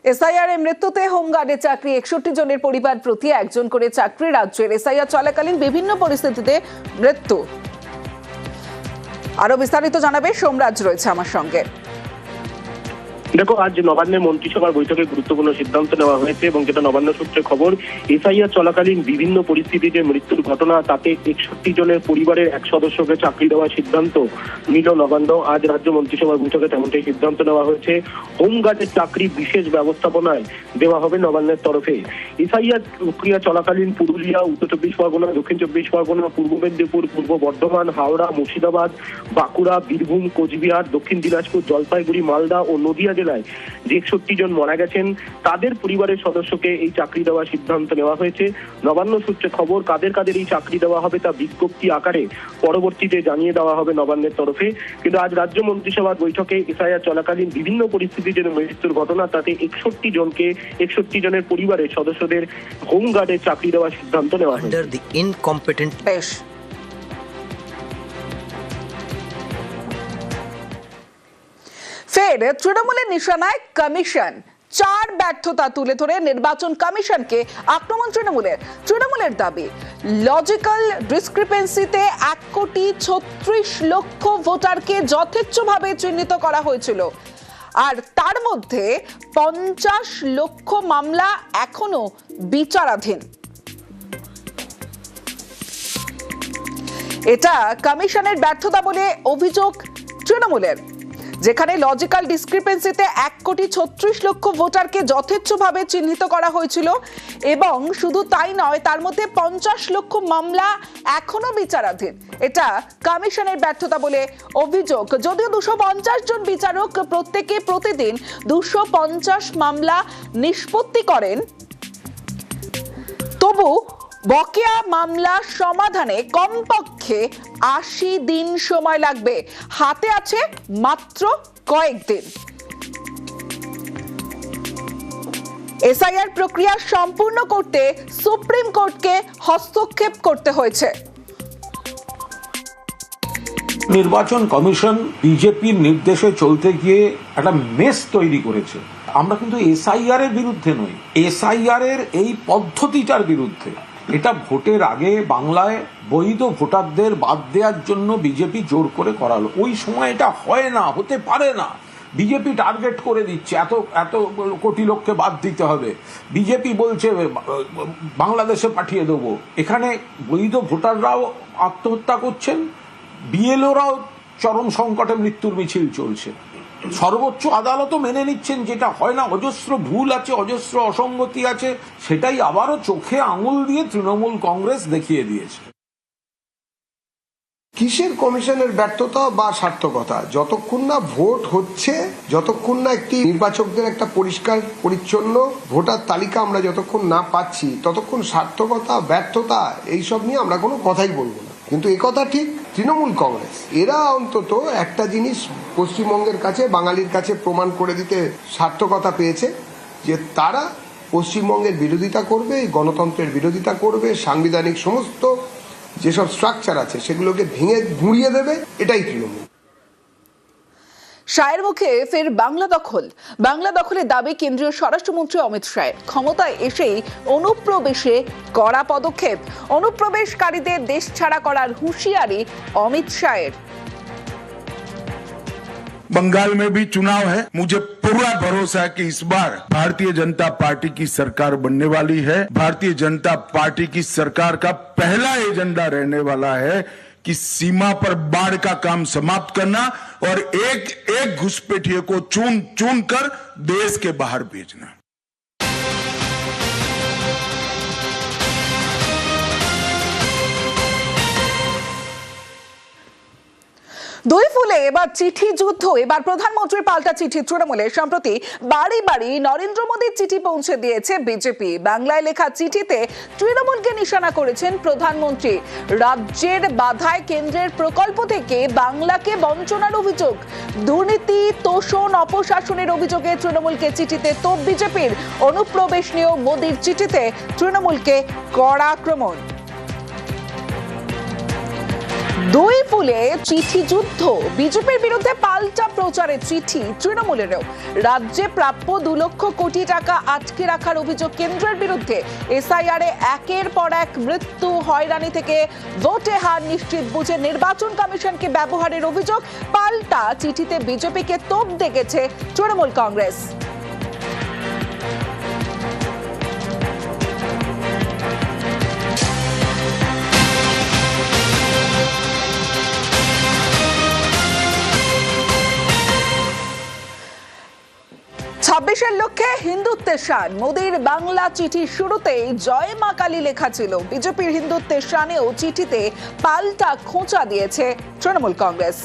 SIR মৃত্যুতে হোমগার্ডের চাকরি 61 জনের পরিবার প্রতি একজন করে চাকরি। রাজ্যের এসআইআর চলাকালীন বিভিন্ন পরিস্থিতিতে মৃত্যু। আরো বিস্তারিত জানাবে সোমরাজ, রয়েছে আমার সঙ্গে। দেখো, আজ নবান্নের মন্ত্রিসভার বৈঠকে গুরুত্বপূর্ণ সিদ্ধান্ত নেওয়া হয়েছে এবং যেটা নবান্ন সূত্রে খবর, এসআইআর চলাকালীন বিভিন্ন পরিস্থিতিতে মৃত্যুর ঘটনা, তাতে 61 জনের পরিবারের এক সদস্যকে চাকরি দেওয়ার সিদ্ধান্ত নিল নবান্ন। আজ রাজ্য মন্ত্রিসভার বৈঠকে তেমনটাই সিদ্ধান্ত নেওয়া হয়েছে। হোমগার্ডের চাকরি বিশেষ ব্যবস্থাপনায় দেওয়া হবে নবান্নের তরফে। এসআইআর প্রক্রিয়া চলাকালীন পুরুলিয়া, উত্তর 24 পরগনা, দক্ষিণ 24 পরগনা, পূর্ব মেদিনীপুর, পূর্ব বর্ধমান, হাওড়া, মুর্শিদাবাদ, বাঁকুড়া, বীরভূম, কোচবিহার, দক্ষিণ দিনাজপুর, জলপাইগুড়ি, মালদা ও নদিয়া জেলায় যে 61 জন মারা গেছেন তাদের পরিবারের সদস্যকে এই চাকরি দেওয়ার সিদ্ধান্ত নেওয়া হয়েছে। নবান্ন সূত্রে খবর, কাদের কাদের এই চাকরি দেওয়া হবে তা বিজ্ঞপ্তি আকারে পরবর্তীতে জানিয়ে দেওয়া হবে নবান্নের তরফে। কিন্তু আজ রাজ্য মন্ত্রিসভার বৈঠকে এসআইআর চলাকালীন বিভিন্ন পরিস্থিতিতে মৃত্যুর ঘটনা, তাতে 61 জনের পরিবারের সদস্যদের হোমগার্ডের চাকরি দেওয়ার সিদ্ধান্ত নেওয়া হয়েছে। ফের তৃণমূলের নিশানায় কমিশন। 4 ব্যর্থতা তুলে ধরে নির্বাচন কমিশনকে আক্রমণ তৃণমূলের দাবি, লজিক্যাল ডিসক্রিপেন্সিতে 1,36,00,000 ভোটারকে যথেচ্ছভাবে চিহ্নিত করা হয়েছিল, আর তার মধ্যে 50 লক্ষ মামলা এখনো বিচারাধীন। এটা কমিশনের ব্যর্থতা বলে অভিযোগ তৃণমূলের, যেখানে লজিক্যাল ডিসক্রিপেন্সিতে 1,36,00,000 ভোটারকে যথেচ্ছভাবে চিহ্নিত করা হয়েছিল এবং শুধু তাই নয়, তার মধ্যে 50 লক্ষ মামলা এখনো বিচারাধীন। এটা কমিশনের ব্যর্থতা বলে অভিযোগ। যদিও 250 জন বিচারক প্রত্যেকে প্রতিদিন 250 মামলা নিষ্পত্তি করেন, তবু বকেয়া মামলা সমাধানে কমপক্ষে 80 দিন সময় লাগবে। হাতে আছে মাত্র কয়েকদিন। এসআইআর প্রক্রিয়া সম্পূর্ণ করতে সুপ্রিম কোর্টকে হস্তক্ষেপ করতে হয়েছে। নির্বাচন কমিশন বিজেপির নির্দেশে চলতে গিয়ে একটা মেস তৈরি করেছে। আমরা কিন্তু এসআইআর এর বিরুদ্ধে নই, এসআইআর এর এই পদ্ধতিটার বিরুদ্ধে। এটা ভোটের আগে বাংলায় বৈধ ভোটারদের বাদ দেওয়ার জন্য বিজেপি জোর করে করালো। ওই সময় এটা হয় না, হতে পারে না। বিজেপি টার্গেট করে দিচ্ছে এত এত কোটি লোককে বাদ দিতে হবে। বিজেপি বলছে বাংলাদেশে পাঠিয়ে দেবো। এখানে বৈধ ভোটাররাও আত্মহত্যা করছেন, বিএলওরাও চরম সংকটে মৃত্যুর মিছিল চলছে। সর্বোচ্চ আদালতও মেনে নিচ্ছেন যেটা হয় না, অজস্র ভুল আছে, অজস্র অসঙ্গতি আছে। সেটাই আবারও চোখে আঙুল দিয়ে তৃণমূল কংগ্রেস দেখিয়ে দিয়েছে। কিসের কমিশনের ব্যর্থতা বা সার্থকতা? যতক্ষণ না ভোট হচ্ছে, যতক্ষণ না একটি নির্বাচকদের একটা পরিষ্কার পরিচ্ছন্ন ভোটার তালিকা আমরা যতক্ষণ না পাচ্ছি, ততক্ষণ সার্থকতা ব্যর্থতা এইসব নিয়ে আমরা কোনো কথাই বলবো না। কিন্তু একথা ঠিক, তৃণমূল কংগ্রেস এরা অন্তত একটা জিনিস পশ্চিমবঙ্গের কাছে, বাঙালির কাছে প্রমাণ করে দিতে সার্থকতা পেয়েছে, যে তারা পশ্চিমবঙ্গের বিরোধিতা করবে, গণতন্ত্রের বিরোধিতা করবে, সাংবিধানিক সমস্ত যেসব স্ট্রাকচার আছে সেগুলোকে ভেঙে গুঁড়িয়ে দেবে। এটাই তৃণমূল। শাহের মুখে ফের বাংলা দখলের দাবি কেন্দ্রীয় স্বরাষ্ট্রমন্ত্রী অমিত শাহের। ক্ষমতায় এসেই অনুপ্রবেশে কড়া পদক্ষেপ, অনুপ্রবেশকারীদের দেশ ছাড়া করার হুঁশিয়ারি অমিত শাহের। बंगाल में भी चुनाव है, मुझे पूरा भरोसा है कि इस बार भारतीय जनता पार्टी की सरकार बनने वाली है। भारतीय जनता पार्टी की सरकार का पहला एजेंडा रहने वाला है कि सीमा पर बाढ़ का काम समाप्त करना और एक एक घुसपैठिए को चुन कर देश के बाहर भेजना। দুই ফুলে এবার চিঠি যুদ্ধ। এবার প্রধানমন্ত্রীর পাল্টা চিঠি তৃণমূলের। সম্প্রতি বাড়ি বাড়ি নরেন্দ্র মোদীর চিঠি পৌঁছে দিয়েছে বিজেপি। বাংলায় লেখা চিঠিতে তৃণমূলকে নিশানা করেছেন প্রধানমন্ত্রী। রাজ্যের বাধায় কেন্দ্রের প্রকল্প থেকে বাংলাকে বঞ্চনার অভিযোগ, দুর্নীতি, তোষণ, অপশাসনের অভিযোগে তৃণমূলকে চিঠিতে তোপ বিজেপির। অনুপ্রবেশ নিয়েও মোদীর চিঠিতে তৃণমূলকে কড়া আক্রমণ। দুই ফুলে চিঠি যুদ্ধ, বিজেপির বিরুদ্ধে পাল্টা প্রচারে চিঠি তৃণমূলেরও। রাজ্যে প্রাপ্য 2 লক্ষ কোটি টাকা আটকে রাখার অভিযোগ কেন্দ্রের বিরুদ্ধে। এসআইআরে একের পর এক মৃত্যু, হয়রানি থেকে ভোটে হার নিশ্চিত বুঝে নির্বাচন কমিশনকে ব্যবহারের অভিযোগ। পাল্টা চিঠিতে বিজেপিকে তোপ দেখেছে তৃণমূল কংগ্রেস। ছাব্বিশের লক্ষ্যে হিন্দুত্বের শান, মোদীর বাংলা চিঠির শুরুতেই জয় মা কালী লেখা ছিল। বিজেপির হিন্দুত্বের শানেও চিঠিতে পাল্টা খোঁচা দিয়েছে তৃণমূল কংগ্রেস।